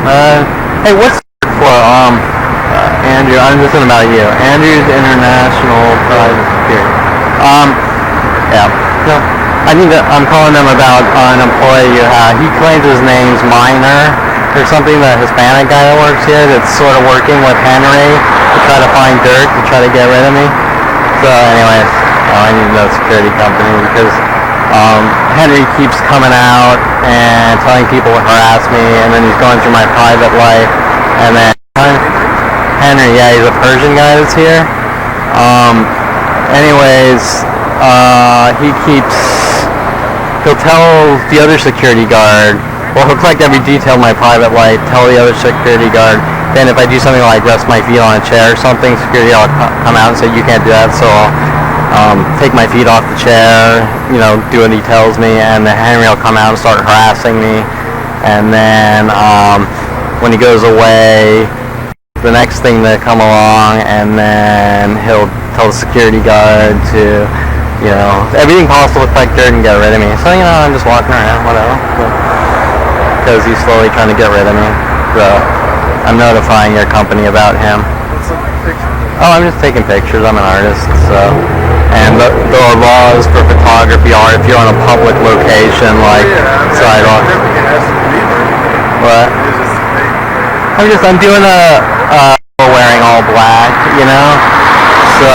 Hey, what's for Andrew? I'm just thinking about you. Andrew's International Private Security. Yeah. No, I'm calling them about an employee you have. He claims his name's Minor or something. The Hispanic guy that works here that's sort of working with Henry to try to find dirt to try to get rid of me. So, anyways, I need to know the security company because Henry keeps coming out and telling people to harass me, and then he's going through my private life, and then Henry, yeah, he's a Persian guy that's here. He'll tell the other security guard, well, he'll collect every detail of my private life, tell the other security guard, then if I do something like rest my feet on a chair or something, security will come out and say, you can't do that, so I'll take my feet off the chair, do what he tells me, and then Henry will come out and start harassing me, and then when he goes away, the next thing to come along, and then he'll tell the security guard to, everything possible to collect dirt and get rid of me. So, I'm just walking around, whatever, because he's slowly trying to get rid of me, so I'm notifying your company about him. Oh, I'm just taking pictures, I'm an artist, so... And the laws for photography are if you're on a public location like sidewalk. What? I'm doing wearing all black, So,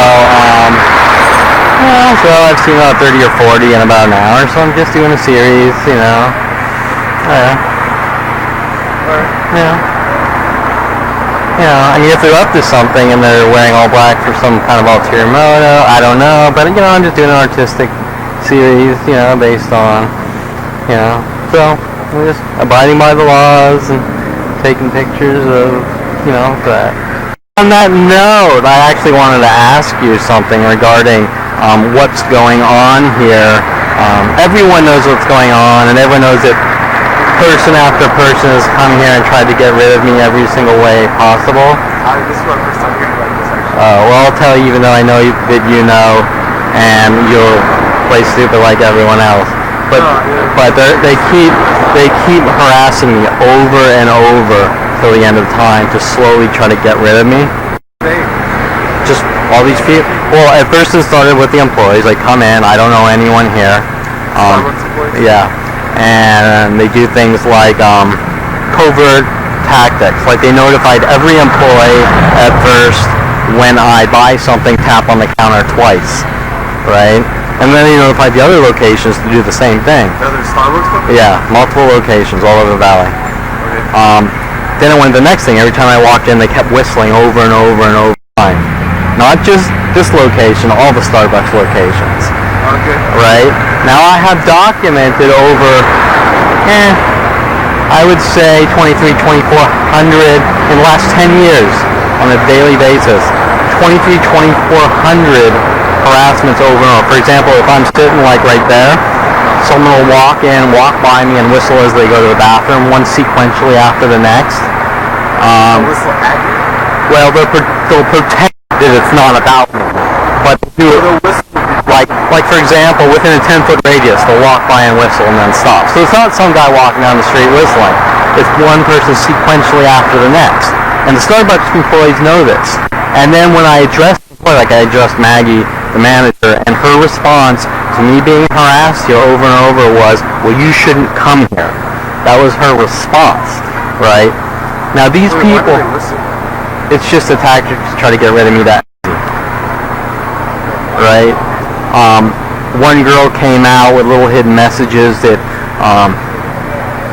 so I've seen about 30 or 40 in about an hour, so I'm just doing a series, if they're up to something and they're wearing all black for some kind of ulterior motive, I don't know, but, I'm just doing an artistic series, based on, so I'm just abiding by the laws and taking pictures of, that. On that note, I actually wanted to ask you something regarding what's going on here. Everyone knows what's going on, and everyone knows that person after person has come here and tried to get rid of me every single way possible. This is my first time hearing about this, actually. Well, I'll tell you, even though I know that you know, and you'll play stupid like everyone else. But they keep harassing me over and over till the end of time to slowly try to get rid of me. Just all these people. Well, at first it started with the employees. They come in, I don't know anyone here. Yeah. And they do things like covert tactics. Like they notified every employee at first when I buy something, tap on the counter twice, right? And then they notified the other locations to do the same thing. Other Starbucks companies? Yeah, multiple locations all over the valley. Okay. Then it went to the next thing. Every time I walked in, they kept whistling over and over and over time. Not just this location, all the Starbucks locations. Okay. Right? Now I have documented over, I would say 2,400 in the last 10 years on a daily basis. 2,400 harassments over and over. For example, if I'm sitting like right there, someone will walk by me and whistle as they go to the bathroom, one sequentially after the next. Whistle at you? Well, they'll pretend that it's not about me, but do it. Like for example, within a 10-foot radius, they'll walk by and whistle and then stop. So it's not some guy walking down the street whistling. It's one person sequentially after the next. And the Starbucks employees know this. And then when I addressed Maggie, the manager, and her response to me being harassed here over and over was, well, you shouldn't come here. That was her response, right? Now these people, it's just a tactic to try to get rid of me that easy, right? One girl came out with little hidden messages that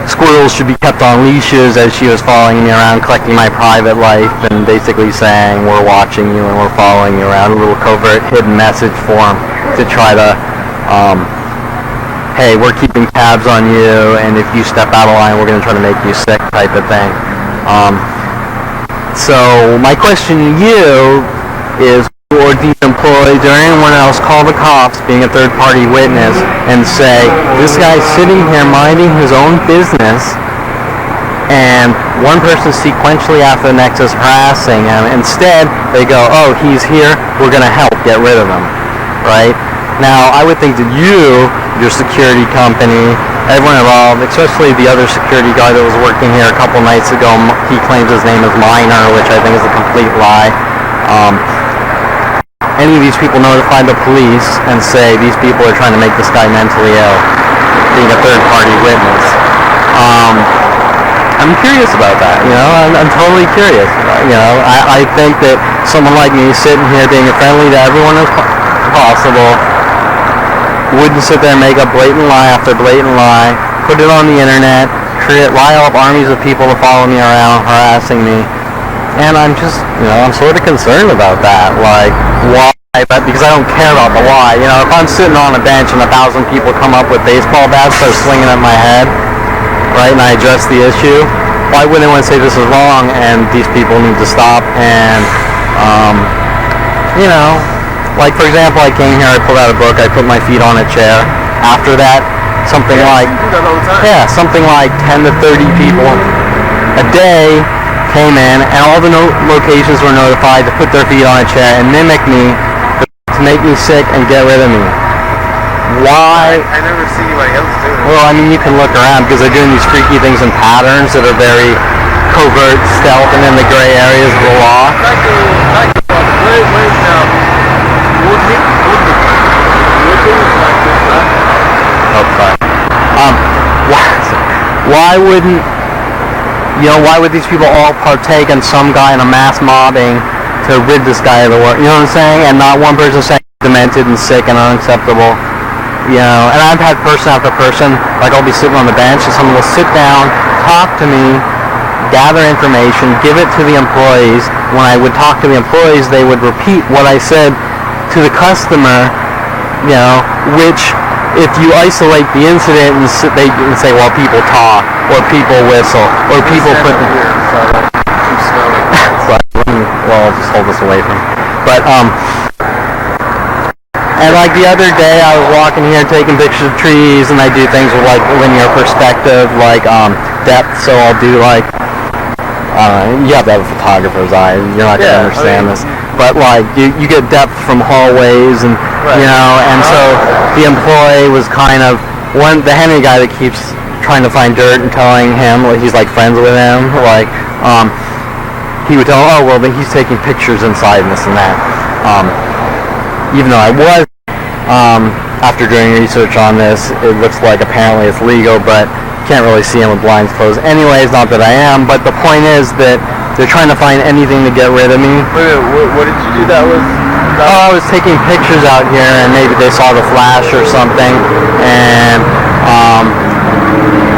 squirrels should be kept on leashes as she was following me around, collecting my private life, and basically saying, we're watching you and we're following you around, a little covert hidden message form to try to, hey, we're keeping tabs on you, and if you step out of line, we're going to try to make you sick type of thing. So my question to you is, or these employees or anyone else call the cops, being a third-party witness, and say, this guy's sitting here minding his own business, and one person sequentially after the next is harassing him. Instead, they go, oh, he's here, we're going to help get rid of him, right? Now, I would think that you your security company, everyone involved, especially the other security guard that was working here a couple nights ago. He claims his name is Minor, which I think is a complete lie. Any of these people notify the police and say these people are trying to make this guy mentally ill, being a third-party witness. I'm curious about that, you know, I'm totally curious. You know, I think that someone like me sitting here being friendly to everyone as possible wouldn't sit there and make up blatant lie after blatant lie, put it on the internet, rile up armies of people to follow me around, harassing me. And I'm just, you know, I'm sort of concerned about that. Like, why? But because I don't care about the why. You know, if I'm sitting on a bench and 1,000 people come up with baseball bats, start swinging at my head, right, and I address the issue, why wouldn't anyone say this is wrong and these people need to stop? And, you know, like, for example, I came here, I pulled out a book, I put my feet on a chair. After that, something like, you do that all the time. yeah, something like 10 to 30 people a day came in, and all the locations were notified to put their feet on a chair and mimic me, to make me sick and get rid of me. Why? I never see anybody else do it. Well, I mean, you can look around because they're doing these freaky things in patterns that are very covert, stealth, and in the gray areas of the law. Why wouldn't, you know, why would these people all partake in some guy in a mass mobbing to rid this guy of the work? You know what I'm saying? And not one person saying demented and sick and unacceptable. You know, and I've had person after person, like I'll be sitting on the bench and someone will sit down, talk to me, gather information, give it to the employees. When I would talk to the employees, they would repeat what I said to the customer, you know, which if you isolate the incident and they can say, well, people talk, or people whistle, or people put... Well, I'll just hold this away from... But, and like the other day, I was walking here taking pictures of trees, and I do things with like linear perspective, like depth. So I'll do like, you have to have a photographer's eye. You're not gonna understand this, but like you get depth from hallways, and you know, and so the employee was kind of the Henry guy that keeps trying to find dirt and telling him he's like friends with him, like he would tell him, oh well, but he's taking pictures inside and this and that. Even though I was, after doing research on this, it looks like apparently it's legal, but you can't really see him with blinds closed. Anyways, not that I am, but the point is that they're trying to find anything to get rid of me. Wait, what did you do that was? Oh, I was taking pictures out here, and maybe they saw the flash or something, and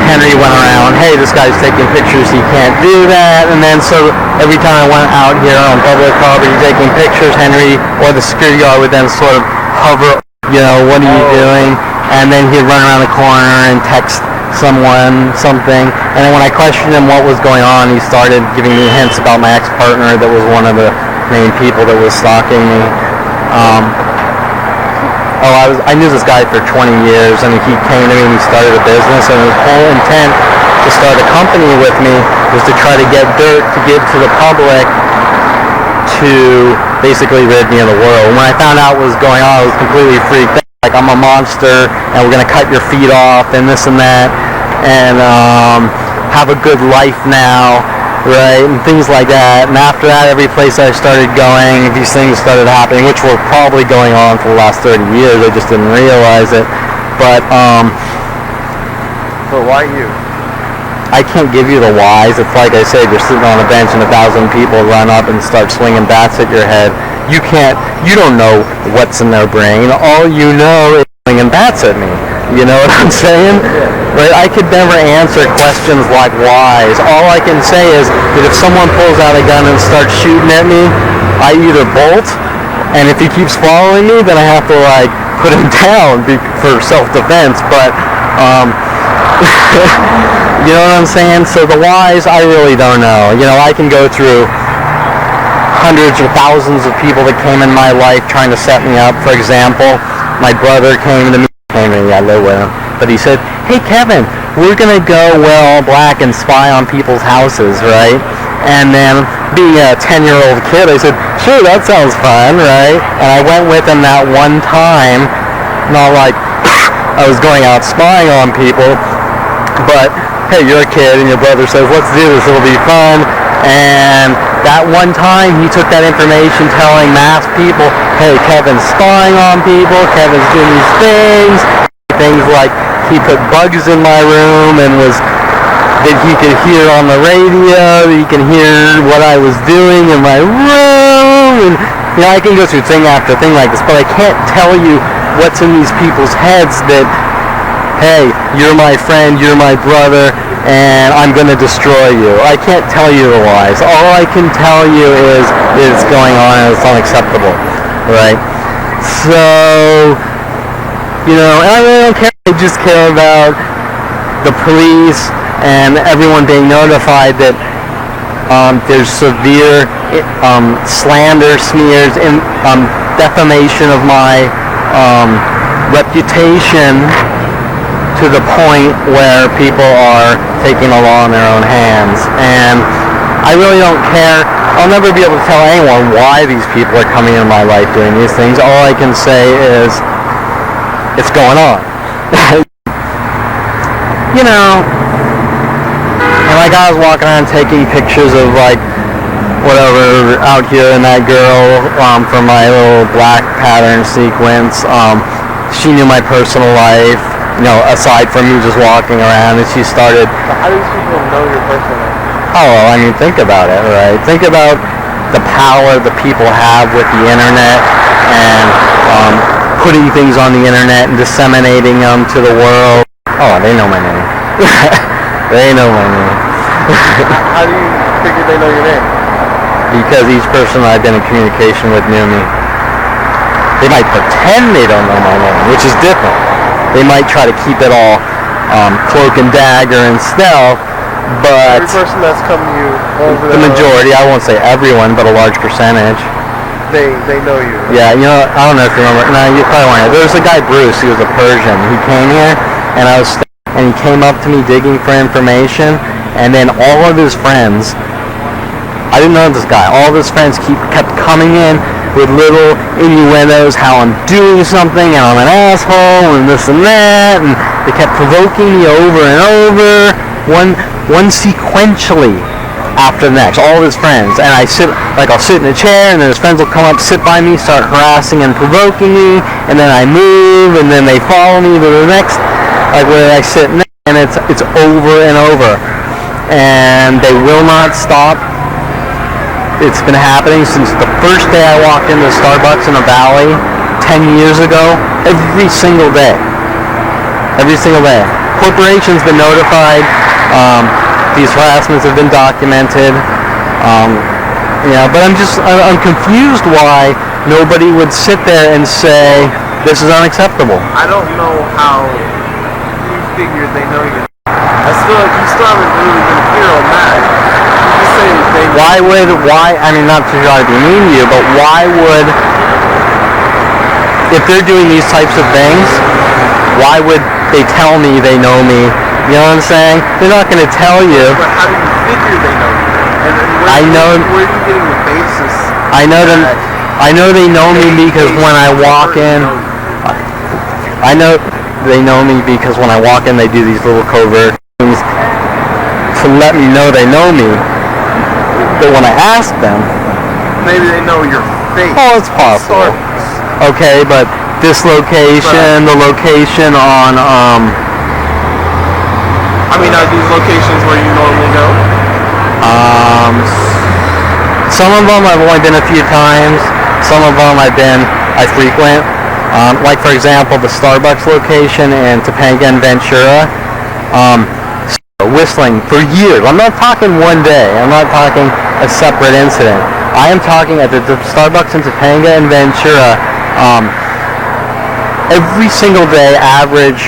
Henry went around, hey, this guy's taking pictures, he can't do that. And then so every time I went out here on public property taking pictures, Henry or the security guard would then sort of hover, you know, what are you doing? And then he'd run around the corner and text someone something. And then when I questioned him what was going on, he started giving me hints about my ex-partner that was one of the main people that was stalking me. I knew this guy for 20 years, and he came to me and he started a business, and his whole intent to start a company with me was to try to get dirt to give to the public to basically rid me of the world. When I found out what was going on, I was completely freaked out. Like, I'm a monster, and we're going to cut your feet off, and this and that, and have a good life now, right, and things like that. And after that, every place I started going, these things started happening, which were probably going on for the last 30 years. I just didn't realize it. But why you? I can't give you the whys. It's like I said, you're sitting on a bench and 1,000 people run up and start swinging bats at your head. You don't know what's in their brain. All you know is swinging bats at me. You know what I'm saying? Right? I could never answer questions like whys. All I can say is that if someone pulls out a gun and starts shooting at me, I either bolt, and if he keeps following me, then I have to like put him down for self-defense. But you know what I'm saying? So the whys, I really don't know. You know, I can go through hundreds or thousands of people that came in my life trying to set me up. For example, my brother came to me. I live with him, but he said, hey Kevin, we're gonna go wear all black and spy on people's houses, right? And then being a 10-year-old kid, I said, sure, that sounds fun, right? And I went with him that one time, not like I was going out spying on people. But hey, you're a kid and your brother says, let's do this, it'll be fun. And that one time he took that information telling mass people, hey, Kevin's spying on people, Kevin's doing these things like he put bugs in my room and that he could hear on the radio, that he can hear what I was doing in my room. And I can go through thing after thing like this, but I can't tell you what's in these people's heads that, hey, you're my friend, you're my brother, and I'm going to destroy you. I can't tell you the lies. All I can tell you is it's going on and it's unacceptable, right? So, and I really don't care. I just care about the police and everyone being notified that there's severe slander, smears, and defamation of my reputation to the point where people are taking the law in their own hands. And I really don't care. I'll never be able to tell anyone why these people are coming in my life doing these things. All I can say is it's going on. And like I was walking around taking pictures of like whatever out here, and that girl from my little black pattern sequence, she knew my personal life, aside from me just walking around, and she started. So how do these people know your personal life? Oh, well, I mean, think about it, right? Think about the power that people have with the internet and putting things on the internet and disseminating them to the world. Oh, they know my name. They know my name. How do you figure they know your name? Because each person I've been in communication with knew me. They might pretend they don't know my name, which is different. They might try to keep it all cloak and dagger and stealth, but every person that's come to you over the majority, I won't say everyone, but a large percentage. They know you. Yeah, I don't know if you remember. No, you probably won't. There was a guy, Bruce. He was a Persian. He came here, and he came up to me digging for information, and then all of his friends, I didn't know this guy, all of his friends kept coming in with little innuendos, how I'm doing something, and I'm an asshole, and this and that, and they kept provoking me over and over, one sequentially after the next, all of his friends, and I'll sit in a chair, and then his friends will come up, sit by me, start harassing and provoking me, and then I move, and then they follow me to the next, like where I sit next, and it's over and over, and they will not stop. It's been happening since the first day I walked into Starbucks in the Valley 10 years ago, every single day. Every single day. Corporations been notified. These harassments have been documented. But I'm confused why nobody would sit there and say, this is unacceptable. I don't know how you figured they know you. I still haven't really been clear on that. You say not to try to be mean to you, but why would, if they're doing these types of things, why would they tell me they know me? You know what I'm saying? They're not going to tell you. But how do you figure they know you? And where are you getting the basis? I know they know me because when I walk in, I know they know me because when I walk in, they do these little covert things to let me know they know me. But when I ask them, maybe they know your face. Oh, it's possible. Okay, but this location, the location on are these locations where you normally go? Some of them I've only been a few times. Some of them I frequent. Like for example, the Starbucks location in Topanga and Ventura. Whistling for years. I'm not talking one day. I'm not talking a separate incident. I am talking at the Starbucks in Topanga and Ventura. Every single day, average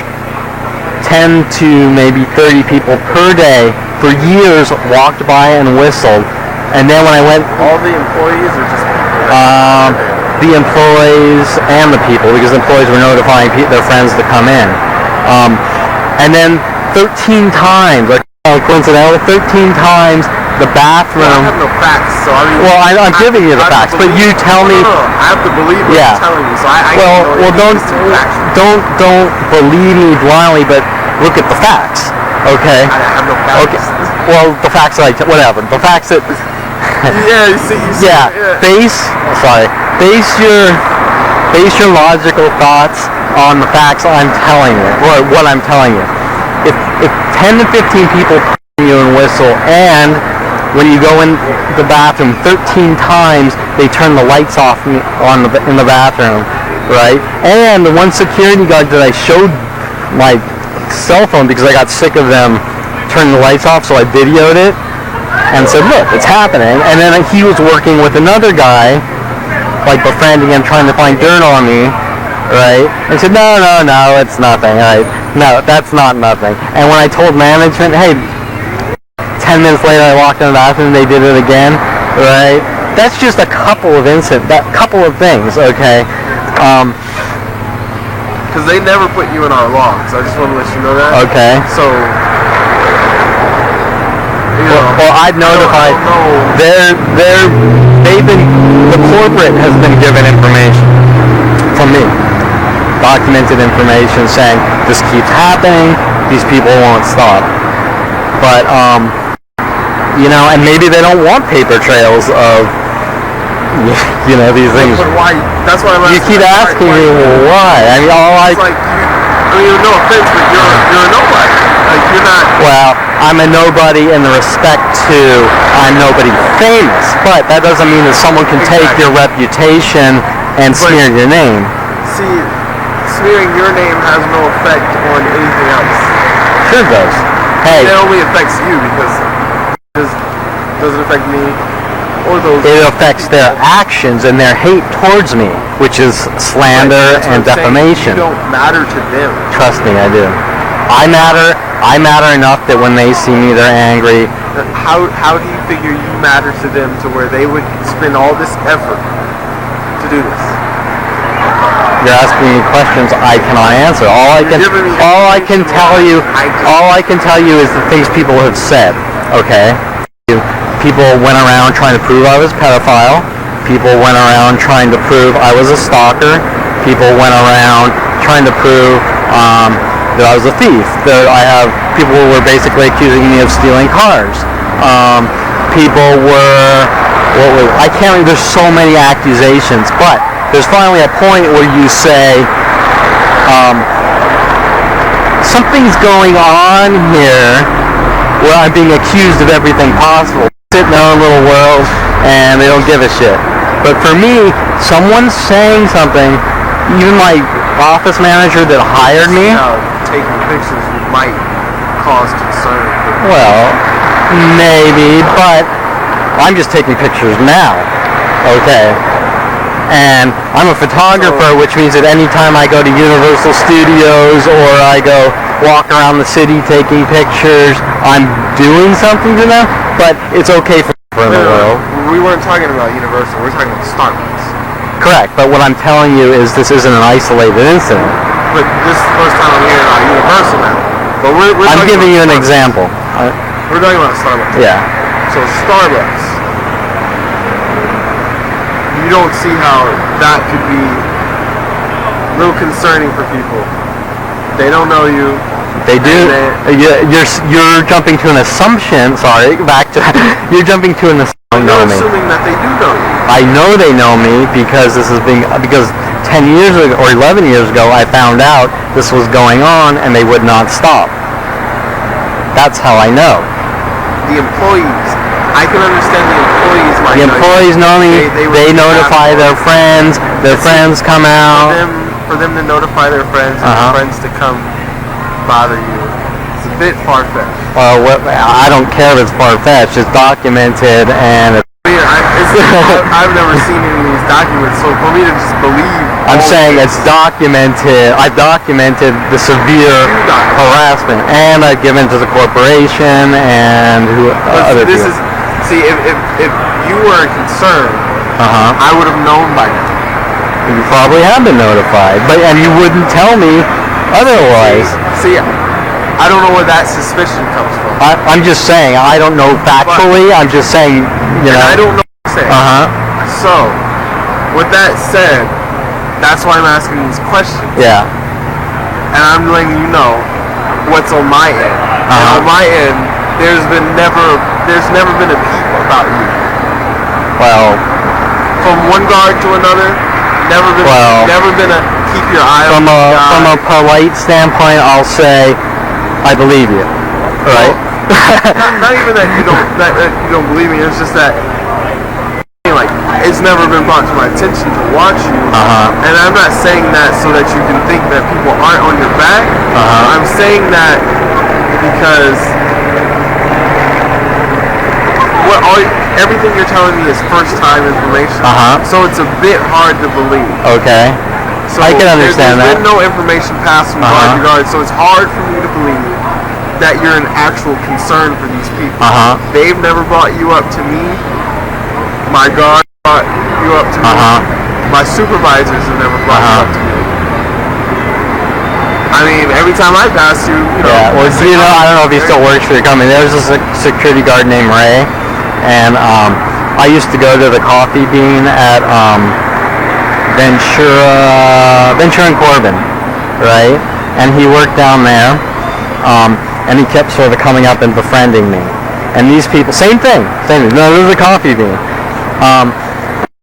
10 to maybe 30 people per day for years walked by and whistled. And then when I went... All the employees or just... the employees and the people, because the employees were notifying their friends to come in. And then 13 times, like coincidentally, 13 times the bathroom. Well, I have no facts, so I mean. Well, I'm giving you the facts, but you tell me. No, I have to believe what you're telling me, so I don't believe me blindly, but look at the facts. Okay. I have no facts. Okay. Well, the facts that whatever. The facts that. Yeah, you see. Yeah. Base your logical thoughts on the facts I'm telling you, or what I'm telling you. If 10 to 15 people you and whistle, and when you go in the bathroom 13 times, they turn the lights off in the bathroom, right? And the one security guard that I showed my cell phone because I got sick of them turning the lights off, so I videoed it and said, look, it's happening. And then he was working with another guy, like befriending him, trying to find dirt on me, right? And he said, no, it's nothing, right? No, that's not nothing. And when I told management, hey, 10 minutes later I walked in the bathroom and they did it again, right? That's just a couple of couple of things, okay? Because they never put you in our logs. I just want to let you know that. Okay. So, well, I've notified. The corporate has been given information from me, documented information saying this keeps happening. These people won't stop. But and maybe they don't want paper trails of these things. But why? That's why I'm asking. You keep asking me why. I mean, no offense, but you're a nobody. Like, you're not. Well, I'm a nobody in the respect to I'm nobody famous, but that doesn't mean that someone can take your reputation and smear your name. See, smearing your name has no effect on anything else. Sure does. Hey. It only affects you because it doesn't affect me or those. It affects their actions and their hate towards me, which is slander and defamation. You don't matter to them. Trust me, I do. I matter enough that when they see me, they're angry. How do you figure you matter to them to where they would spend all this effort to do this? You're asking me questions I cannot answer. All I can tell you is the things people have said. Okay? People went around trying to prove I was a pedophile. People went around trying to prove I was a stalker. People went around trying to prove that I was a thief. People were basically accusing me of stealing cars. There's so many accusations, but there's finally a point where you say, something's going on here where I'm being accused of everything possible. Sit in their own little world and they don't give a shit. But for me, someone's saying something, even my office manager that hired me. Taking pictures might cause concern. Well, maybe, but I'm just taking pictures now. Okay. And I'm a photographer, which means that anytime I go to Universal Studios or I go walk around the city taking pictures, I'm doing something to them, but it's okay for the world. We weren't talking about Universal, we're talking about Starbucks. Correct, but what I'm telling you is this isn't an isolated incident. But this is the first time I'm hearing about Universal now. But I'm giving you an example. We're talking about Starbucks. Yeah. So Starbucks, you don't see how that could be a little concerning for people. They don't know you. They do. You're jumping to an assumption. Sorry, back to you're jumping to an assumption. You're assuming that they do know you. I know they know me because 10 years ago or 11 years ago I found out this was going on and they would not stop. That's how I know. The employees, I can understand the employees might know. The employees know me. They notify their friends. Their friends come out. For them to notify their friends and their friends to come bother you, it's a bit far-fetched. Well, I don't care if it's far-fetched. It's documented and I've never seen any of these documents, so for me to just believe... I'm saying it's documented. I've documented the severe harassment, and I've given to the corporation and other people. If you were concerned, I would have known by now. You probably have been notified, and you wouldn't tell me otherwise. See, I don't know where that suspicion comes from. I'm just saying, I don't know factually. I'm just saying, you know. I don't know what to say. So, with that said, that's why I'm asking these questions. Yeah. And I'm letting you know what's on my end. And on my end, there's never been a peep about you. Well, from one guard to another, never been a keep your eye on the guy. From a polite standpoint, I'll say I believe you. Right? Well, not even that you don't believe me. It's just that like it's never been brought to my attention to watch you. And I'm not saying that so that you can think that people aren't on your back. I'm saying that because everything you're telling me is first time information. So it's a bit hard to believe. Okay. So I can understand that. There's been no information passed from guard to guard, so it's hard for me to believe that you're an actual concern for these people. They've never brought you up to me. My guard brought you up to me. My supervisors have never brought you up to me. I mean, every time I pass you, you know. Yeah, well, I don't know if he still works for your company. There's a security guard named Ray, and I used to go to the Coffee Bean at Ventura and Corbin, right? And he worked down there, and he kept sort of coming up and befriending me. And these people, same thing. No, this is a Coffee Bean.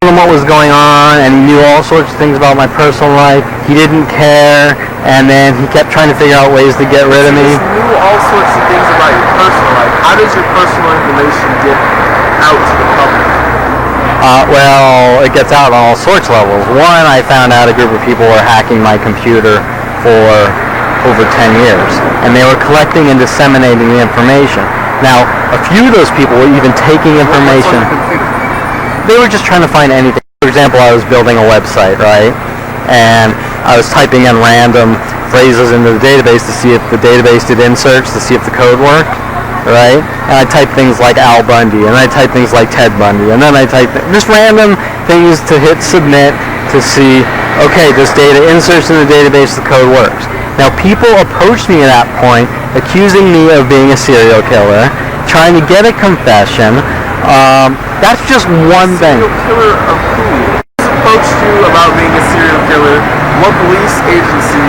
Told him what was going on, and he knew all sorts of things about my personal life. He didn't care, and then he kept trying to figure out ways to get rid of me. He knew all sorts of things about your personal life. How does your personal information get out to the public? Well, it gets out on all sorts of levels. One, I found out a group of people were hacking my computer for over 10 years, and they were collecting and disseminating the information. Now, a few of those people were even taking information. They were just trying to find anything. For example, I was building a website, right? And I was typing in random phrases into the database to see if the database did inserts, to see if the code worked, right? And I typed things like Al Bundy, and I typed things like Ted Bundy, and then I typed just random things to hit submit to see, okay, this data inserts in the database, the code works. Now, people approached me at that point, accusing me of being a serial killer, trying to get a confession. That's just one thing. Serial killer of who? Who approached you about being a serial killer? What police agency?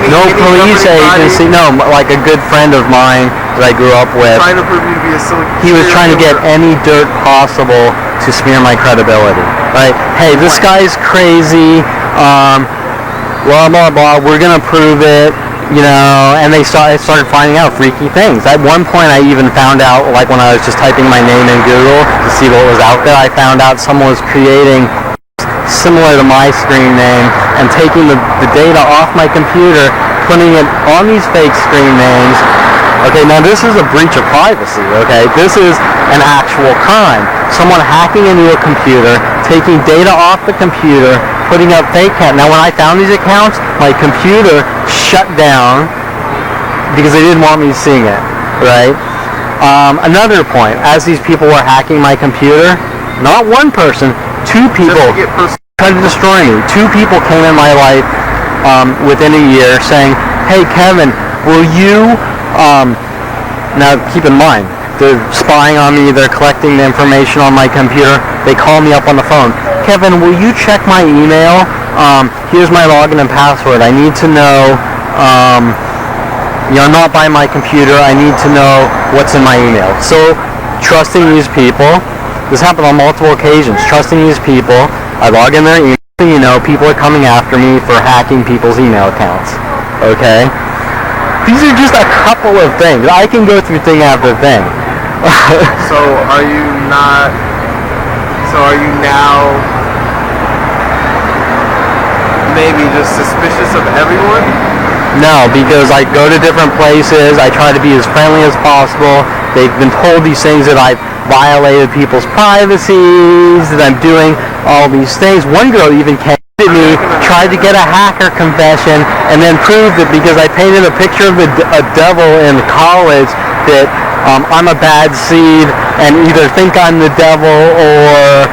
No police agency. No, like a good friend of mine that I grew up with. Trying to prove you to be a serial killer. He was trying to get any dirt possible to smear my credibility. Right? Hey, this guy's crazy. Blah blah blah. We're gonna prove it. You know, and they started finding out freaky things. At one point, I even found out, like when I was just typing my name in Google to see what was out there, I found out someone was creating similar to my screen name and taking the data off my computer, putting it on these fake screen names. Okay, now this is a breach of privacy, okay? This is an actual crime. Someone hacking into your computer, taking data off the computer, putting up fake accounts. Now, when I found these accounts, my computer shut down because they didn't want me seeing it, right? Another point, as these people were hacking my computer, not one person, two people tried to destroy me. Two people came in my life within a year saying, hey, Kevin, will you... now, keep in mind, they're spying on me, they're collecting the information on my computer, they call me up on the phone. Kevin, will you check my email? Here's my login and password. I need to know, I'm not by my computer. I need to know what's in my email. So, trusting these people, this happened on multiple occasions. Trusting these people, I log in their email, people are coming after me for hacking people's email accounts. Okay? These are just a couple of things. I can go through thing after thing. So are you now maybe just suspicious of everyone? No, because I go to different places. I try to be as friendly as possible. They've been told these things that I've violated people's privacies, that I'm doing all these things. One girl even came to me, tried to get a hacker confession, and then proved that because I painted a picture of a devil in college that I'm a bad seed and either think I'm the devil or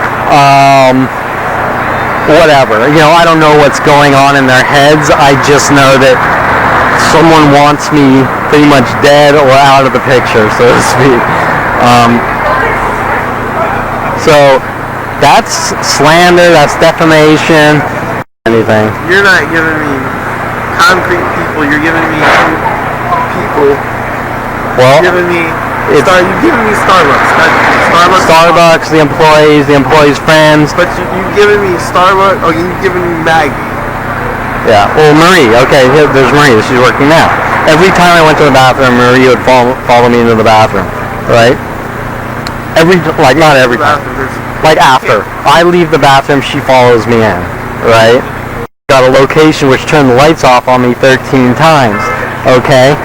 whatever. I don't know what's going on in their heads. I just know that someone wants me pretty much dead or out of the picture, so to speak. So that's slander, that's defamation, anything. You're not giving me concrete people, you're giving me people. Well, You're giving me Starbucks. Starbucks, the employees' friends. But you're giving me Starbucks, or you're giving me Maggie. Yeah, well, Marie, okay, there's Marie, she's working now. Every time I went to the bathroom, Marie would follow me into the bathroom, right? Not every time. Like after. I leave the bathroom, she follows me in, right? Got a location which turned the lights off on me 13 times, okay?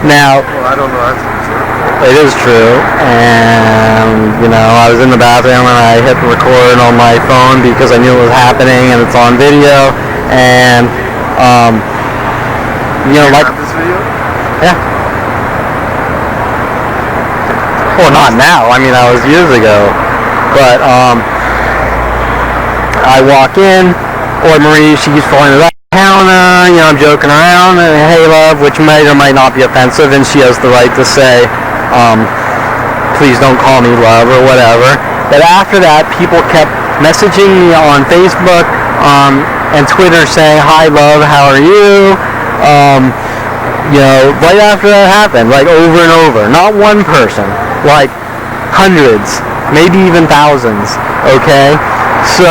Now... Well, I don't know, that's true. It is true, and, I was in the bathroom and I hit record on my phone because I knew it was happening and it's on video, and, this video? Yeah. Well, not now. I mean, that was years ago. But, I walk in, or Marie, she keeps falling to the counter, I'm joking around, and hey, love, which might or might not be offensive, and she has the right to say, please don't call me love, or whatever. But after that, people kept messaging me on Facebook, and Twitter saying, hi, love, how are you? Right after that happened, like over and over. Not one person, like hundreds, maybe even thousands, okay? So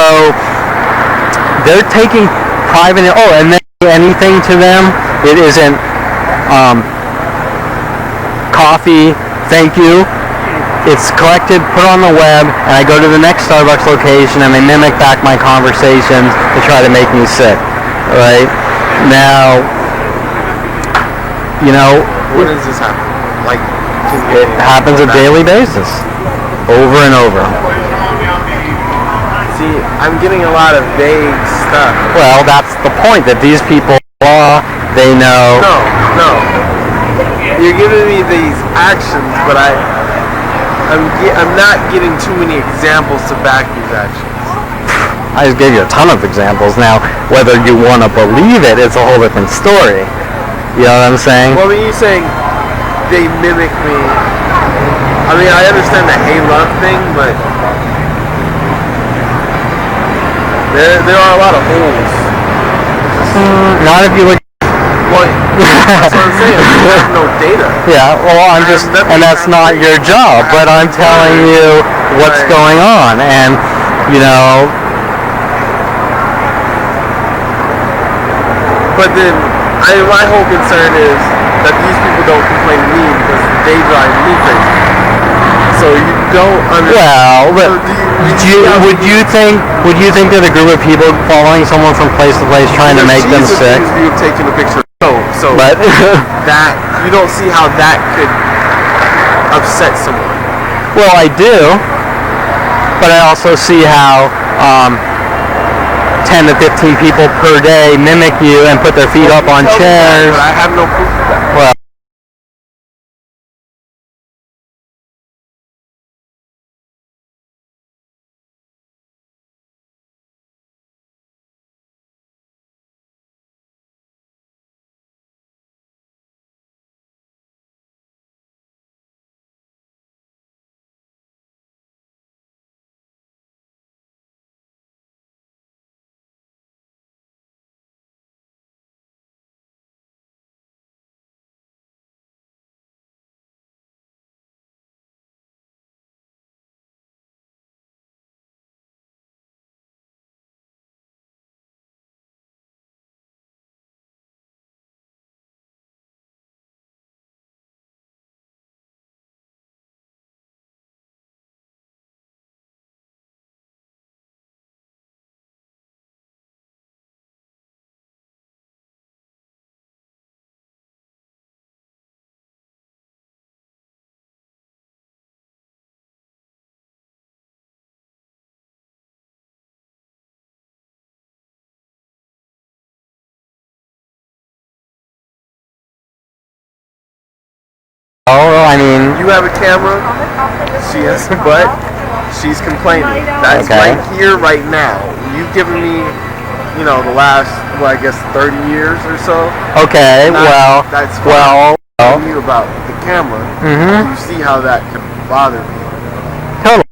they're taking private, and then anything to them, it isn't coffee, thank you. It's collected, put on the web, and I go to the next Starbucks location and they mimic back my conversations to try to make me sick, right? Now, when does this happen? It happens on a daily basis, over and over. See, I'm getting a lot of vague stuff. Well, that's the point, that these people, they know. No. You're giving me these actions, but I'm not getting too many examples to back these actions. I just gave you a ton of examples. Now, whether you want to believe it, it's a whole different story. You know what I'm saying? Well, I mean, you're saying they mimic me. I mean, I understand the hey love thing, but there are a lot of holes. Not if you look. Well, that's what I'm saying. I have no data. Yeah, well, and that's not your job, but I'm telling you what's going on, and, But then, my whole concern is that these people don't complain to me because they drive me crazy. So you don't understand. Well, would you think that a group of people following someone from place to place trying to make them sick? You taking a picture. So but that you don't see how that could upset someone. Well, I do, but I also see how 10 to 15 people per day mimic you and put their feet up on chairs. But I have no proof of that. Well, I mean, you have a camera. She has a butt. She's complaining. That's okay. right here, right now. You've given me the last, well, I guess 30 years or so. Okay, That's fine. well. You about the camera. Mm-hmm. You see how that could bother me. Totally.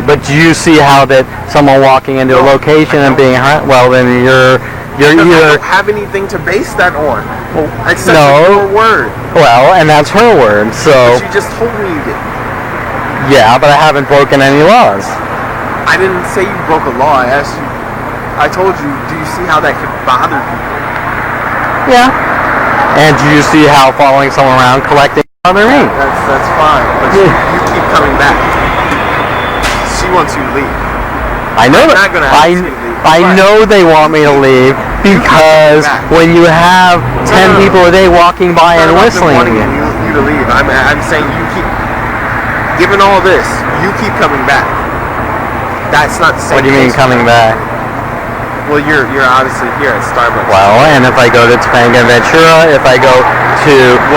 But do you see how that someone walking into a location and being hurt? Well, then you're I don't have anything to base that on. Except no. your word. Well, and that's her word. So. But you just told me you did. Yeah, but I haven't broken any laws. I didn't say you broke a law. I asked you. I told you. Do you see how that could bother people? Yeah. And do you see how following someone around collecting bother me? That's fine. But you keep coming back. She wants you to leave. I know that. I know they want me to leave because when you have 10 people a day walking by and whistling at you. You to leave. I'm saying you keep, given all this, you keep coming back. That's not the same. What do you mean coming back? Well, you're obviously here at Starbucks. Well, and if I go to Topanga Ventura, if I go to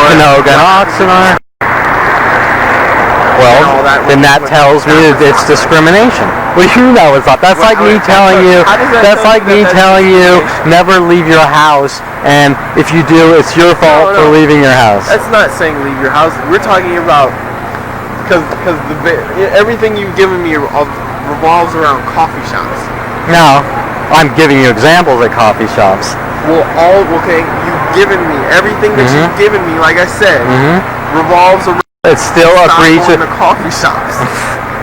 Canoga and Oxnard, well, then that tells me that it's discrimination. What do you mean that was up? That's like me telling you. That's like me telling you never leave your house, and if you do, it's your fault for leaving your house. That's not saying leave your house. We're talking about because everything you've given me revolves around coffee shops. No, I'm giving you examples at coffee shops. Well, you've given me everything that you've given me. Like I said, revolves around. It's still a breach of the coffee shops.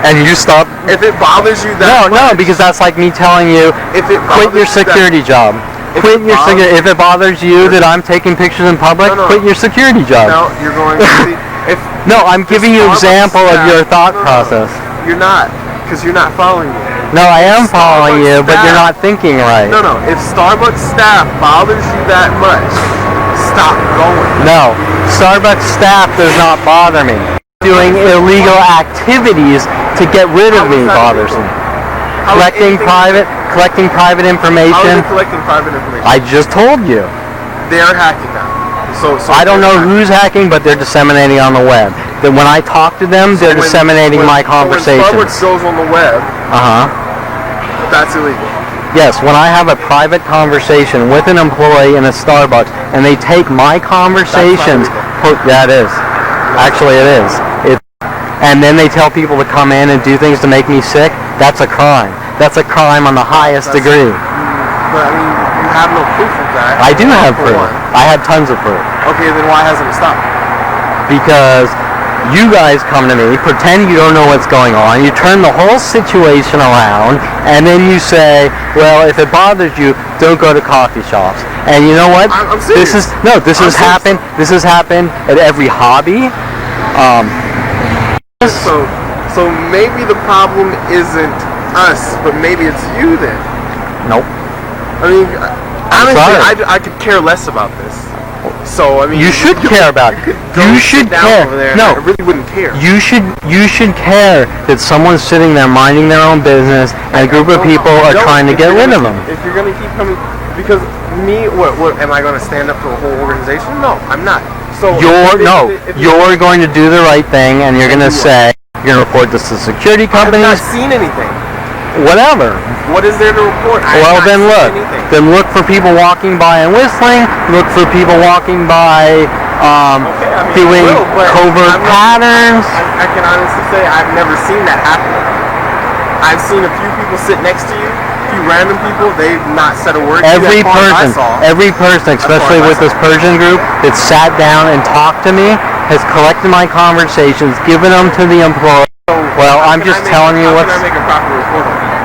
And you stop. If it bothers you that much. No, because that's like me telling you, quit your security job. Quit your security. If it bothers you that I'm taking pictures in public, quit your security job. No, you're going to see. No, I'm giving you an example of your thought process. You're not, because you're not following me. No, I am following you, but you're not thinking right. No. If Starbucks staff bothers you that much, stop going. No, Starbucks staff does not bother me. Doing illegal activities to get rid of me bothers me. Collecting private information. How are they collecting private information? I just told you. They're hacking now. So I don't know who's hacking, but they're disseminating on the web. That when I talk to them, they're disseminating my conversations. When Starbucks goes on the web, that's illegal. Yes, when I have a private conversation with an employee in a Starbucks and they take my conversations, yeah, it is. Actually, it is. And then they tell people to come in and do things to make me sick. That's a crime. That's a crime on the highest degree. But I mean, you have no proof of that. I do have proof. I have tons of proof. Okay, then why hasn't it stopped? Because you guys come to me, pretend you don't know what's going on, you turn the whole situation around, and then you say, well, if it bothers you, don't go to coffee shops. And you know what? I'm serious. This has happened at every hobby. So maybe the problem isn't us, but maybe it's you then. Nope. I mean, honestly, sorry. I could care less about this. So I mean, You should care about it. You should care. No, I really wouldn't care. You should care that someone's sitting there minding their own business, and a group of people are trying to get rid of them. If you're gonna keep coming, because me, what am I gonna stand up to a whole organization? No, I'm not. So you're going to do the right thing, and you're gonna say you're gonna report this to security companies. I've not seen anything. Whatever. What is there to report? Well, then look. Then look for people walking by and whistling. Look for people walking by doing covert patterns. I can honestly say I've never seen that happen. I've seen a few people sit next to you, a few random people. They've not said a word. Every person, especially with this Persian group, that sat down and talked to me, has collected my conversations, given them to the employee. Well, I'm just telling you what's... How can I make a proper report on that?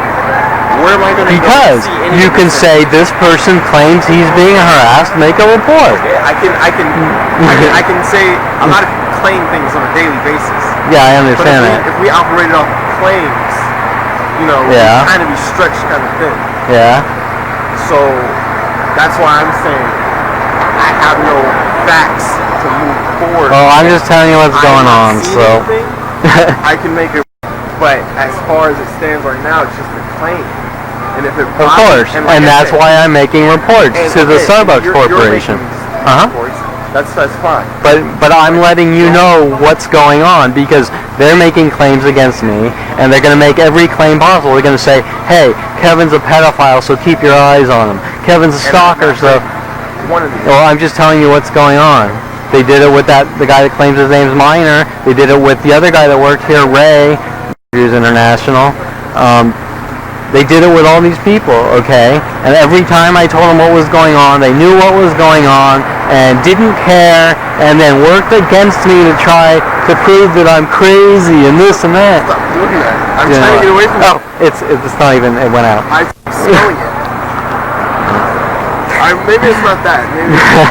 Where am I going to Because you can say this person claims he's being harassed, make a report. Okay, I can say a lot of people claim things on a daily basis. Yeah, I understand but that. If we operated off claims, you know, we kind of be stretched kind of thin. Yeah. So that's why I'm saying I have no facts to move forward. Oh, I'm just telling you what's going on. So. I can make it, but as far as it stands right now, it's just a claim. And if it of course, and that's why I'm making reports to the Starbucks Corporation. That's fine. But I'm letting you know what's going on, because they're making claims against me, and they're going to make every claim possible. They're going to say, hey, Kevin's a pedophile, so keep your eyes on him. Kevin's a stalker, so... Well, I'm just telling you what's going on. They did it with the guy that claims his name's Minor. They did it with the other guy that worked here, Ray, who's international. They did it with all these people, okay? And every time I told them what was going on, they knew what was going on and didn't care, and then worked against me to try to prove that I'm crazy and this and that. Stop doing that. I'm trying to get away from it. Oh, it's not even, it went out. I'm smelling it. Maybe it's not that. Maybe it's not.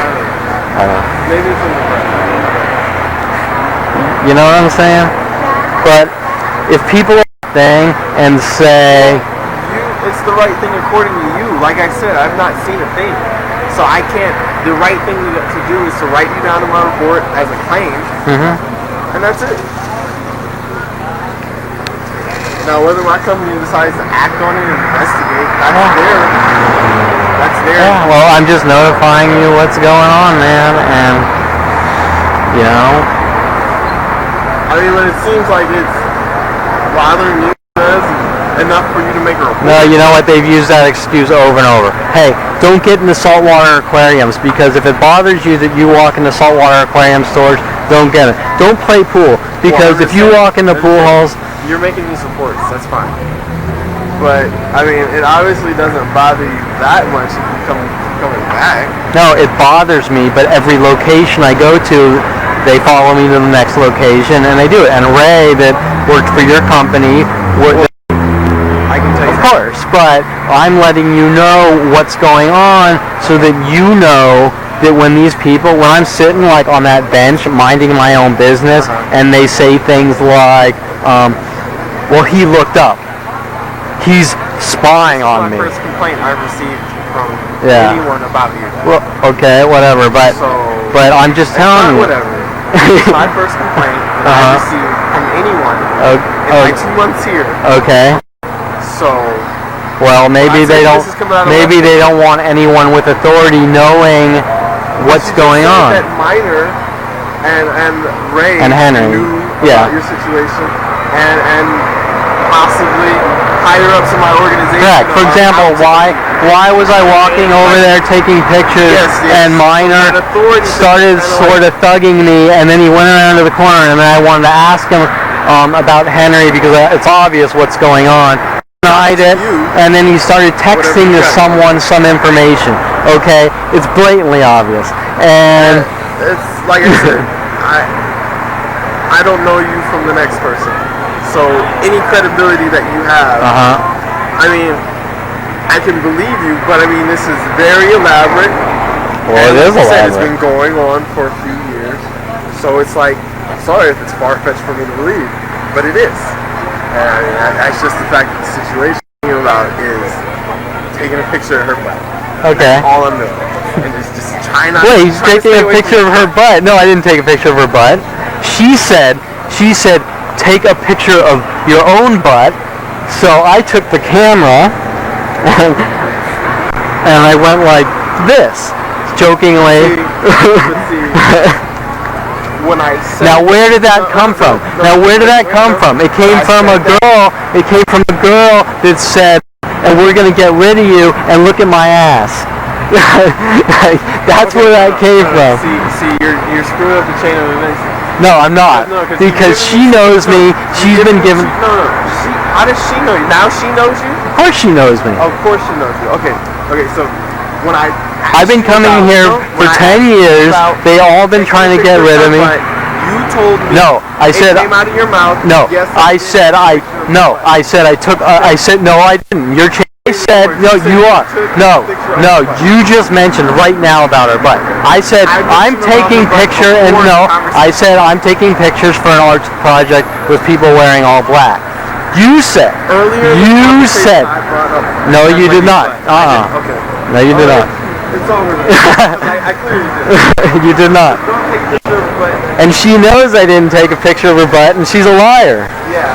I don't know. Maybe it's in the front. You know what I'm saying? But if people thing and say... It's the right thing according to you. Like I said, I've not seen a thing. So I can't... The right thing to do is to write you down in my report as a claim. And that's it. Now, whether my company decides to act on it and investigate, that's their... Yeah, well, I'm just notifying you what's going on, man, and, you know... I mean, when it seems like it's bothering you enough for you to make a report. No, you know what? They've used that excuse over and over. Hey, don't get into saltwater aquariums, because if it bothers you that you walk into saltwater aquarium stores, don't get it. Don't play pool, because if you walk into pool halls... You're making these reports, that's fine. But, I mean, it obviously doesn't bother you that much if you coming back. No, it bothers me, but every location I go to, they follow me to the next location, and they do it. And Ray, that worked for your company... I can tell you. Of course, but I'm letting you know what's going on so that you know that when these people, when I'm sitting like on that bench minding my own business, and they say things like, well, he looked up. He's spying on me. This is my first complaint I've received from anyone about you. Well, okay, whatever, but I'm just telling you. Whatever. It's my first complaint that I've received from anyone in my 2 months here. Okay. So, well, maybe they don't want anyone with authority knowing what's going on. That Minor and Ray and Henry knew about your situation and possibly higher ups in my organization. Correct. For example, why was I walking over there taking pictures and Minor started sort of thugging me, and then he went around to the corner, and then I wanted to ask him about Henry because it's obvious what's going on. Denied it, and then he started texting to someone some information. Okay, it's blatantly obvious, and it's like I said, I don't know you from the next person, so any credibility that you have, I mean, I can believe you, but I mean, this is very elaborate. Well, it is elaborate. It's been going on for a few years, so it's like, I'm sorry if it's far-fetched for me to believe, but it is. And that's just the fact that the situation you're about is taking a picture of her butt. Okay. That's all I'm doing. And just try not. Wait, he's try to taking stay a away picture from of her butt. No, I didn't take a picture of her butt. She said, take a picture of your own butt. So I took the camera and I went like this, jokingly. When I said now where did that come from? Now where did that come from? It came from a girl. It came from a girl that said, and we're gonna get rid of you and look at my ass. That's where that came from. See, you're screwing up the chain of events. No, I'm not. No, because she knows me. She's been given. No. How does she know you? Now she knows you? Of course she knows me. Of course she knows you. Okay. So when I've been coming here for 10 years. They all been trying to get rid of me. You told me. No, I said. It came out of your mouth. No, yes, I said I took. I said no, I didn't. You're. I said no. You are. No. You just mentioned right now about her butt. I said I'm taking picture and no. I said I'm taking pictures for an art project with people wearing all black. You said. Earlier. You said. No, you did not. Okay. No, you did not. It's over. I clearly did. You did not. Don't take a picture of her butt. And she knows I didn't take a picture of her butt, and she's a liar. Yeah.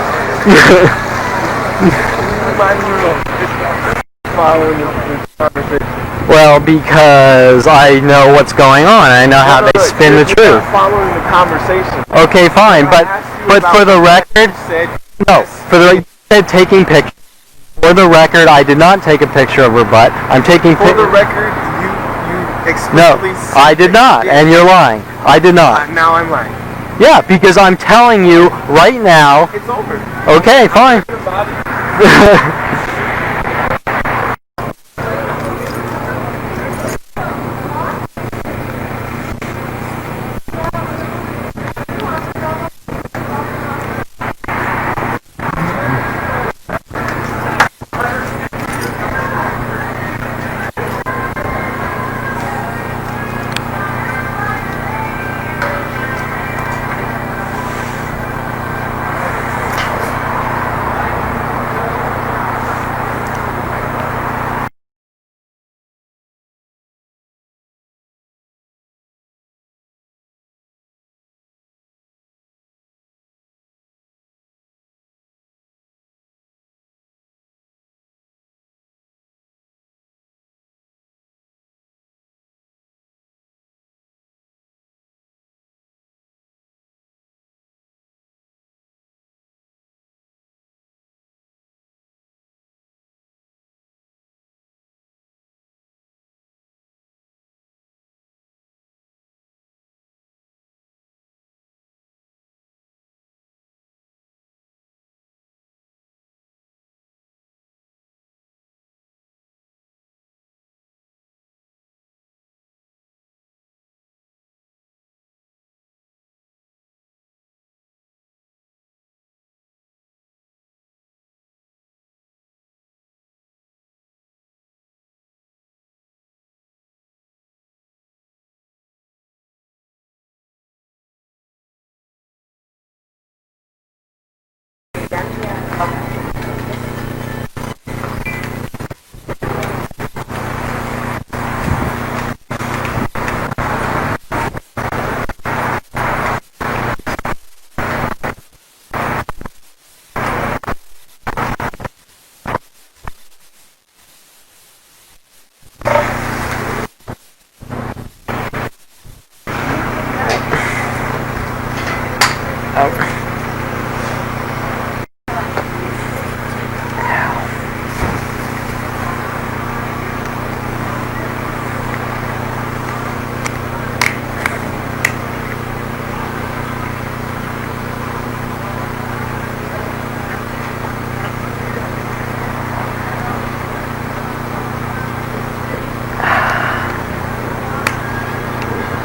Well, because I know what's going on. I know how they spin the truth. Following the conversation. Okay, fine, but for the record, no. For the said taking pictures. For the record, I did not take a picture of her butt. I'm taking. For the record, you explicitly. No, I did not, and you're lying. I did not. Now I'm lying. Yeah, because I'm telling you right now. It's over. Okay, fine.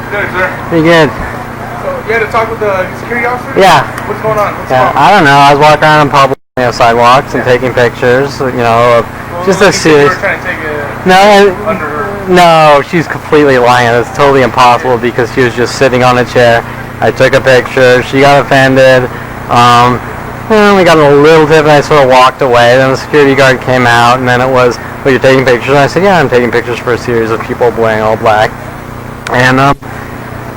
Good, sir. Pretty good. So you had to talk with the security officer? Yeah. What's going on? I don't know. I was walking around in public, sidewalks and taking pictures. Just a You serious. were trying to take it No, under her. no, she's completely lying. It's totally impossible because she was just sitting on a chair. I took a picture. She got offended. we got a little tip, and I sort of walked away. Then the security guard came out, and then it was, well, you're taking pictures? And I said, yeah, I'm taking pictures for a series of people wearing all black. And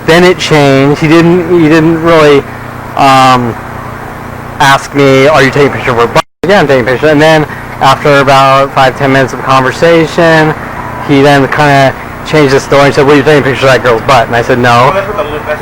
then it changed. He didn't really ask me, are you taking a picture of her butt? Yeah, I'm taking a picture. And then after about 5-10 minutes of conversation, he then kind of changed the story and said, well, you're taking a picture of that girl's butt. And I said, no.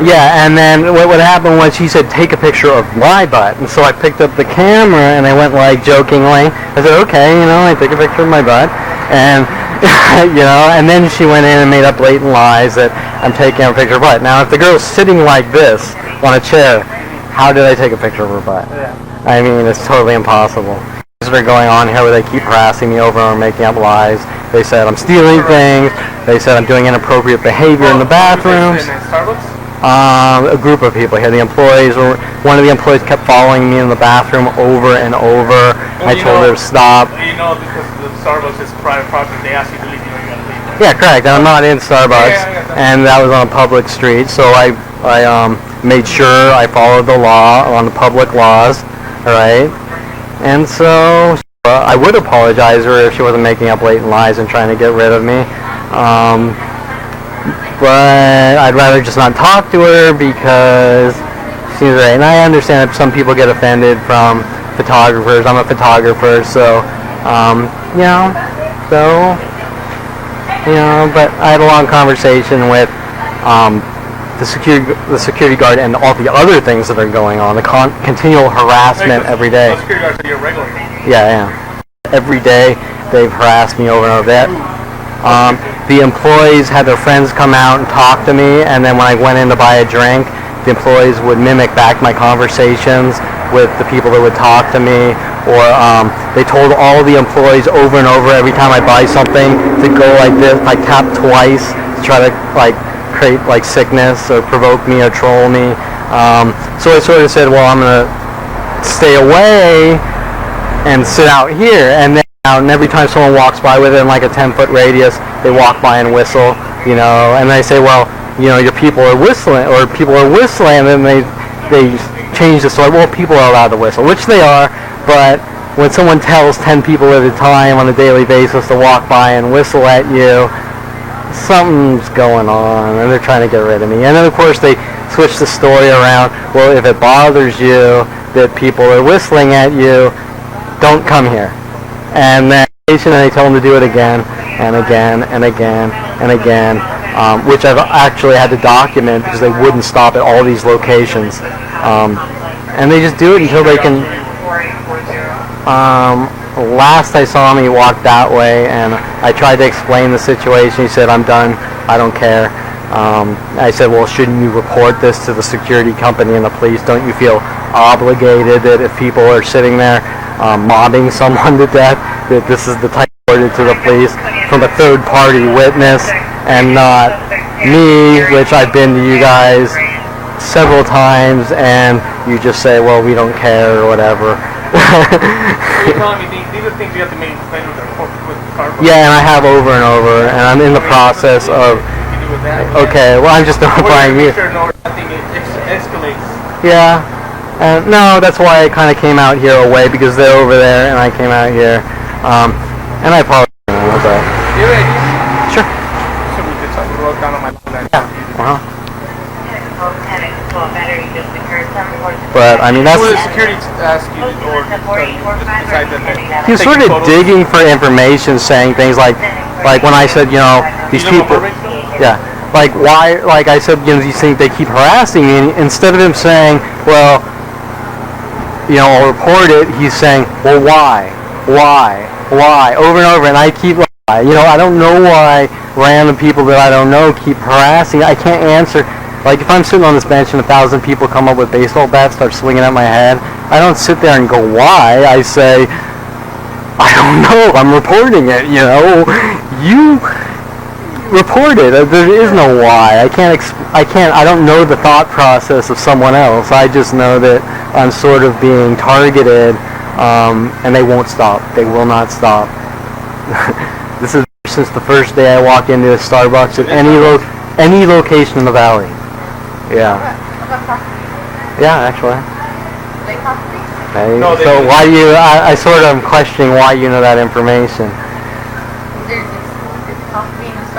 Yeah, and then what happened was he said, take a picture of my butt. And so I picked up the camera and I went like jokingly. I said, okay, I take a picture of my butt. And, and then she went in and made up blatant lies that I'm taking a picture of her butt. Now, if the girl's sitting like this on a chair, how did I take a picture of her butt? Yeah. I mean, it's totally impossible. Things that are going on here where they keep harassing me over and making up lies. They said I'm stealing things. They said I'm doing inappropriate behavior in the bathrooms. Starbucks? A group of people here. The employees, one of the employees kept following me in the bathroom over and over. I told her to stop. Because the Starbucks is private property, they ask you to leave, you gotta leave. Yeah, correct. And I'm not in Starbucks, and that was on a public street, so I made sure I followed the law on the public laws, all right? And so I would apologize to her if she wasn't making up blatant lies and trying to get rid of me. But I'd rather just not talk to her because she seems right. And I understand that some people get offended from photographers. I'm a photographer, so but I had a long conversation with the security guard and all the other things that are going on, the continual harassment every day. The security guards are your regular. Yeah. Every day they've harassed me over and over that. The employees had their friends come out and talk to me, and then when I went in to buy a drink, the employees would mimic back my conversations with the people that would talk to me, or they told all the employees over and over every time I buy something to go like this, like tap twice to try to create sickness or provoke me or troll me. So I sort of said, well, I'm gonna stay away and sit out here, and then every time someone walks by within like a 10-foot radius, they walk by and whistle, and I say, well, your people are whistling, and then they change the story. Well, people are allowed to whistle, which they are, but when someone tells 10 people at a time on a daily basis to walk by and whistle at you, something's going on, and they're trying to get rid of me. And then, of course, they switch the story around. Well, if it bothers you that people are whistling at you, don't come here. And then they tell them to do it again and again and again and again, which I've actually had to document because they wouldn't stop at all these locations. And they just do it until they can. Last I saw him, he walked that way, and I tried to explain the situation. He said, I'm done. I don't care. I said, well, shouldn't you report this to the security company and the police? Don't you feel obligated that if people are sitting there mobbing someone to death, that this is the type reported to the police from a third-party witness and not me, which I've been to you guys several times, and you just say, well, we don't care or whatever. You're telling me these are things you have to make with the car? Yeah, and I have over and over, and I'm in the process of. Okay, well, I'm just notifying you. Sure nothing escalates. Yeah. No, that's why I kind of came out here away, because they're over there, and I came out here. And I apologize. But... You ready? Sure. So we could talk down on my line. Yeah. But I mean, that's. What did security ask you, or decide that he was sort of digging for information, saying things like when I said, these people. Yeah. Like why? Like I said, these things they keep harassing me. And instead of him saying, well, I'll report it, he's saying, well, why, over and over, and I keep. I don't know why random people that I don't know keep harassing. I can't answer. Like, if I'm sitting on this bench and 1,000 people come up with baseball bats, start swinging at my head, I don't sit there and go, why? I say, I don't know, I'm reporting it, You report it. There is no why. I don't know the thought process of someone else. I just know that I'm sort of being targeted, and they won't stop. They will not stop. This is since the first day I walked into a Starbucks at any location in the valley. Yeah. Yeah, actually. Okay. No, So why do you? I sort of am questioning why you know that information.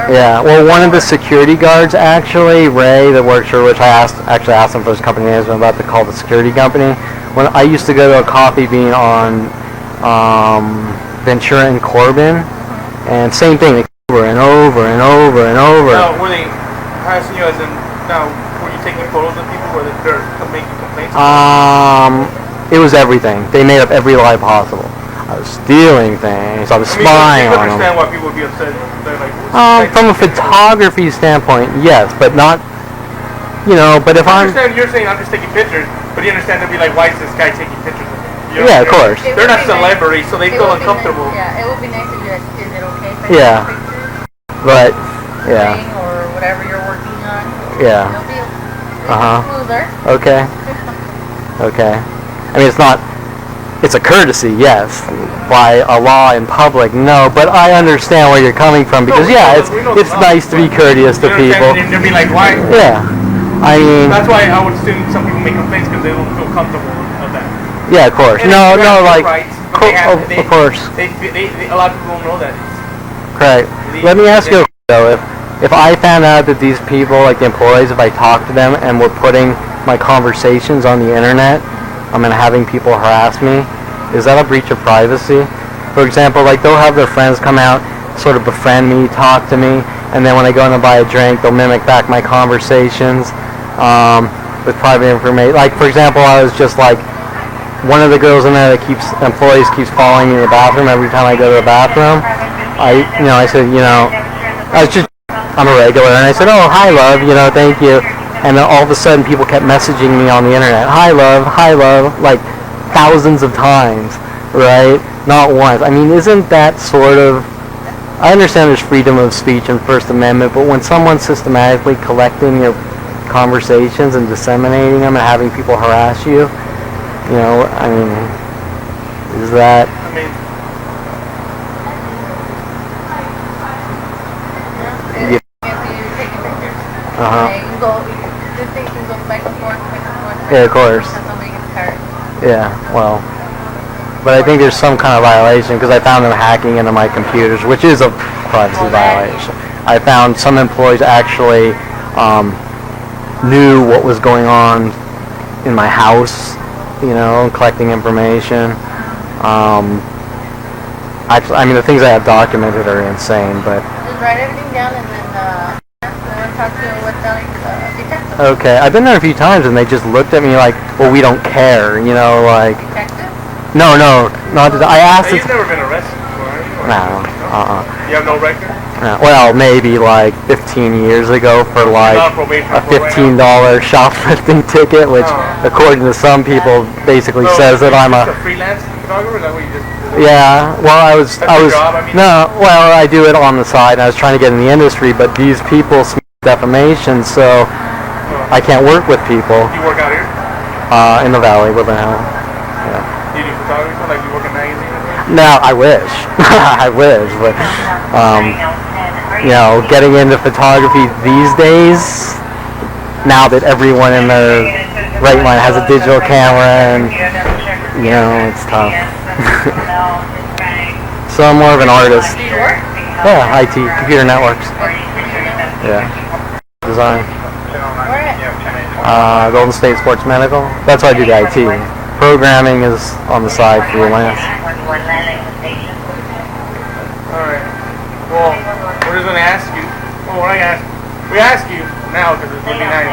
Yeah. Well, one of the security guards actually, Ray, that works for which I asked him for his company name. I'm about to call the security company. When I used to go to a coffee bean on Ventura and Corbin, and same thing, over and over and over and over. Now, were they harassing you as in, now, were you taking photos of people where they're making complaints? It was everything. They made up every lie possible. I was stealing things. I was spying on them. I understand why people would be upset. They're like, from a photography standpoint, yes, but not, but if I understand you're saying I'm just taking pictures, but you understand they'll be like, why is this guy taking pictures of me? Yeah, of course. They're not celebrities, so they feel uncomfortable. Yeah, it would be nice if you asked, is it okay if I Yeah. take pictures? But, yeah. Or whatever you're working on. Yeah. It'll be smoother. Okay. Okay. I mean, it's a courtesy, yes. By a law in public, no. But I understand where you're coming from because, it's nice to be courteous to people. They'll be like, why? Yeah. I mean. That's why I would assume some people make complaints because they don't feel comfortable with that. Yeah, of course. And No, like. Of course. A lot of people don't know that. Correct. Let me ask you, though, if I found out that these people, like the employees, if I talked to them and were putting my conversations on the internet, and having people harass me, is that a breach of privacy? For example, like they'll have their friends come out, sort of befriend me, talk to me, and then when I go in to buy a drink, they'll mimic back my conversations with private information. Like, for example, I was just like, one of the girls in there that employees keeps following me in the bathroom every time I go to the bathroom. I said, I'm a regular, and I said, oh, hi, love, thank you. And then all of a sudden, people kept messaging me on the internet, hi, love, like thousands of times, right? Not once. I mean, isn't that sort of, I understand there's freedom of speech and First Amendment, but when someone's systematically collecting your conversations and disseminating them and having people harass you, I mean, is that... I mean... Yeah, of course. Yeah, well, but I think there's some kind of violation because I found them hacking into my computers, which is a privacy violation. I found some employees actually knew what was going on in my house, collecting information. Actually, I mean, the things I have documented are insane, but... Just write everything down and then talk to detective. Okay, I've been there a few times and they just looked at me like, well, we don't care, like... Detective? No, not that I asked... You've never been arrested before, have you? No, You have no record? Well, maybe like 15 years ago for like a $15 shoplifting ticket, which according to some people basically says that I'm a freelance photographer. Is that what you just? Yeah, well, I was job, I mean? No, well, I do it on the side. And I was trying to get in the industry, but these people smear defamation, so I can't work with people. You work out here? In the valley, Woodland. Yeah. Do you do photography? Like you work in magazines? No, I wish. I wish, but getting into photography these days, now that everyone in their right mind has a digital camera, and it's tough. So I'm more of an artist. Yeah, IT, computer networks. Yeah, design. Golden State Sports Medical. That's why I do the IT. Programming is on the side, freelance. Alright. Well, we're just going to ask you. Well, we ask you now because it's really nice,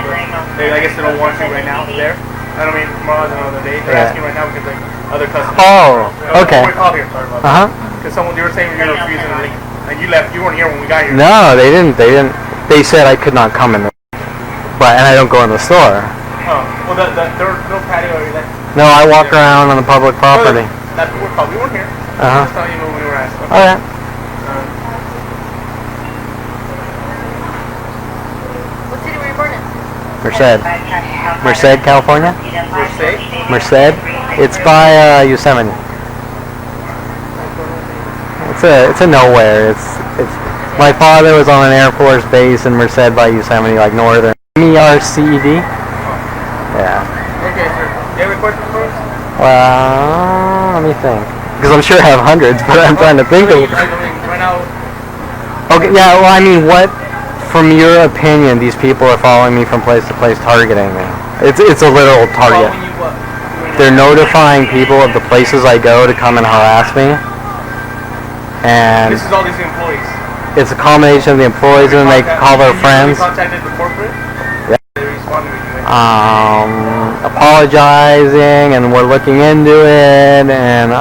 but I guess they don't want you right now there. I don't mean tomorrow's another day. They're asking right now because like other customers. Oh, okay. Here, sorry about that. Because you were saying you were refusing to leave, and you left. You weren't here when we got here. No, they didn't. They said I could not come in, and I don't go in the store. Oh, well, there's no patio or anything. No, I walk around on the public property. We weren't here. Just telling you when we were asking. Okay. Alright. What city were you born in? Merced, California. Merced. It's by Yosemite. It's a nowhere. It's. My father was on an Air Force base in Merced by Yosemite, like northern. MERCED. Yeah. Okay, sir. Do you have a question for us? Well, let me think. Because I'm sure I have hundreds, but I'm trying to think of. Right now. Okay, yeah. Well, I mean, what? From your opinion, these people are following me from place to place, targeting me. It's a literal target. Following you what? They're notifying people of the places I go to come and harass me. And This is all these employees. it's a combination of the employees and they call their friends. You contacted the corporate? Yeah. They responded with you. Apologizing, and we're looking into it, and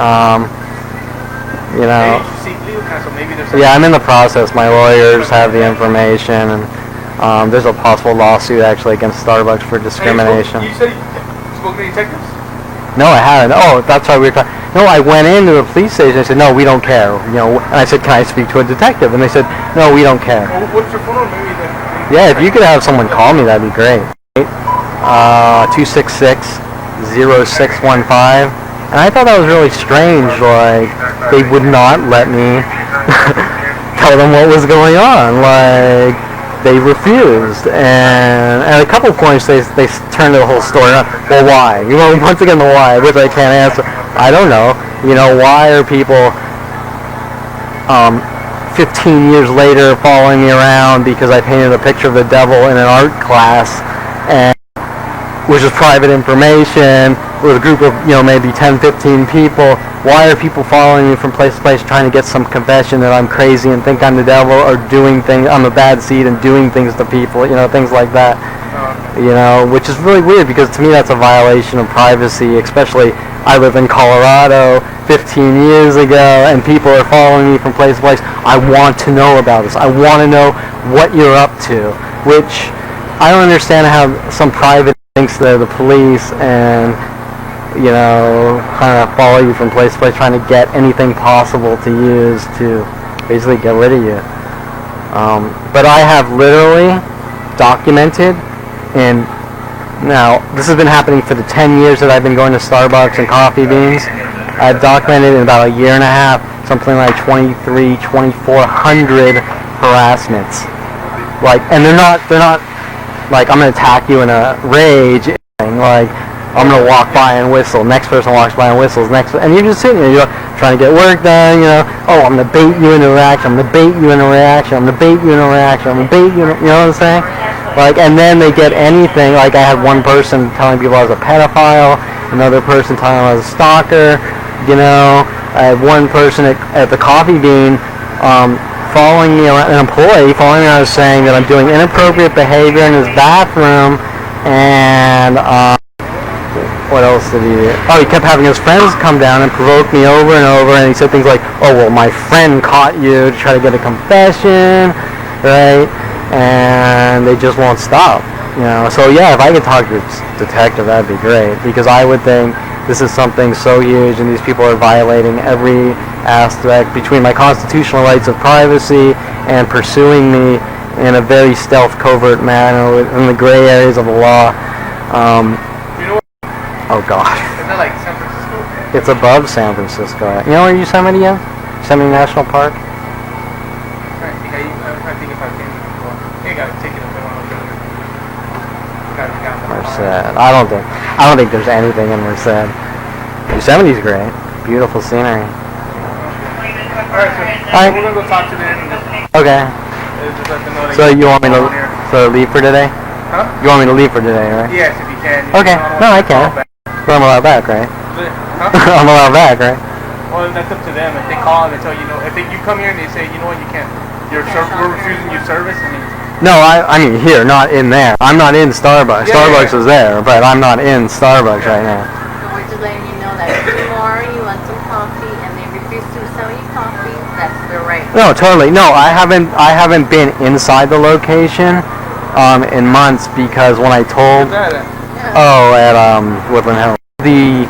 you know. Maybe you should seek legal counsel. Maybe there's. Yeah, I'm in the process. My lawyers have the information, and there's a possible lawsuit actually against Starbucks for discrimination. You said you spoke to detectives? No, I haven't. Oh, that's why we were talking. No, I went into the police station. I said, no, we don't care. You know, and I said, can I speak to a detective? And they said, no, we don't care. Well, what's your phone number? Maybe Yeah, if you could have someone call me, that'd be great. 266-0615. And I thought that was really strange. Like, they would not let me tell them what was going on. Like, they refused. And at a couple points, they turned the whole story around. Well, why? You know, once again, the why, which I can't answer. I don't know. You know, why are people 15 years later following me around because I painted a picture of the devil in an art class, and which is private information with a group of, you know, maybe 10, 15 people. Why are people following me from place to place trying to get some confession that I'm crazy and think I'm the devil, or doing things, I'm a bad seed and doing things to people, you know, things like that. You know, which is really weird because to me that's a violation of privacy, especially I live in Colorado 15 years ago and people are following me from place to place. I want to know about this. I want to know what you're up to, which I don't understand how some private thinks they're the police and, you know, kind of follow you from place to place trying to get anything possible to use to basically get rid of you. But I have literally documented, and now this has been happening for the 10 years that I've been going to Starbucks and Coffee Beans. I've documented in about a year and a half something like 2,400 harassments. Like, and they're not like I'm gonna attack you in a rage. Like, I'm gonna walk by and whistle. Next person walks by and whistles. And you're just sitting there, you know, trying to get work done. You know, oh, I'm gonna bait you into a reaction. I'm gonna bait you into a reaction. I'm gonna bait you into a reaction. I'm gonna bait you. You know what I'm saying? Like, and then they get anything. Like, I had one person telling people I was a pedophile. Another person telling I was a stalker. You know, I had one person at the Coffee Bean following me around, an employee following me around, saying that I'm doing inappropriate behavior in his bathroom, and what else did he do? Oh, he kept having his friends come down and provoke me over and over, and he said things like, oh, well, my friend caught you to try to get a confession, right? And they just won't stop, you know. So yeah, if I could talk to a detective, that'd be great, because I would think this is something so huge, and these people are violating every aspect between my constitutional rights of privacy and pursuing me in a very stealth, covert manner in the gray areas of the law. You know what? Oh gosh. Is that like San Francisco? It's above San Francisco. You know where Yosemite is? Yosemite National Park? I'm trying to think if I've been before. I think I got a ticket if I want to go there. Merced. I don't think there's anything in Merced. Yosemite's great. Beautiful scenery. Alright, so we're gonna go talk to them and just Okay. just let them know that So you want me to here. leave for today? Huh? You want me to leave for today, right? Yes, if you can. Okay. No, I can. But I'm allowed back, right? Huh? I'm allowed back, right? Well, that's up to them. If they call and they tell you, know, if you come here and they say, you know what, you can't, we're refusing you service, I mean. No, I mean here, not in there. I'm not in Starbucks. Yeah, Starbucks yeah. is there, but I'm not in Starbucks right now. So we're just letting you know that if tomorrow you want some coffee and they refuse to sell you coffee, that's their right. No, totally. No, I haven't been inside the location in months, because when I told at Woodland Hills, the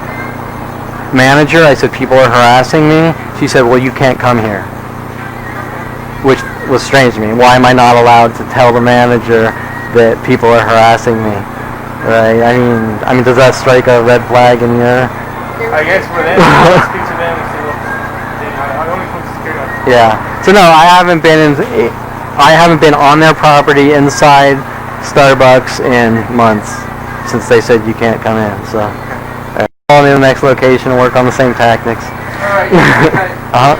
manager, I said people are harassing me. She said, well, you can't come here, which was strange to me. Why am I not allowed to tell the manager that people are harassing me? Right? I mean, does that strike a red flag in your? I guess for them, I'll speak to them and say, look, I only come to security. Yeah. So no, I haven't been on their property inside Starbucks in months, since they said you can't come in. So follow me to the next location and work on the same tactics. Alright, Uh-huh.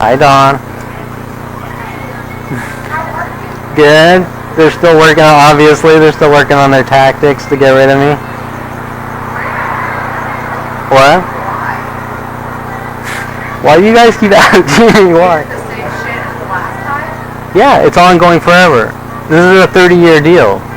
Hi, Don. Good. They're still working on, obviously, they're still working on their tactics to get rid of me. What? Why do you guys keep asking me why? The same shit as the last time? Yeah, it's ongoing forever. This is a 30-year deal.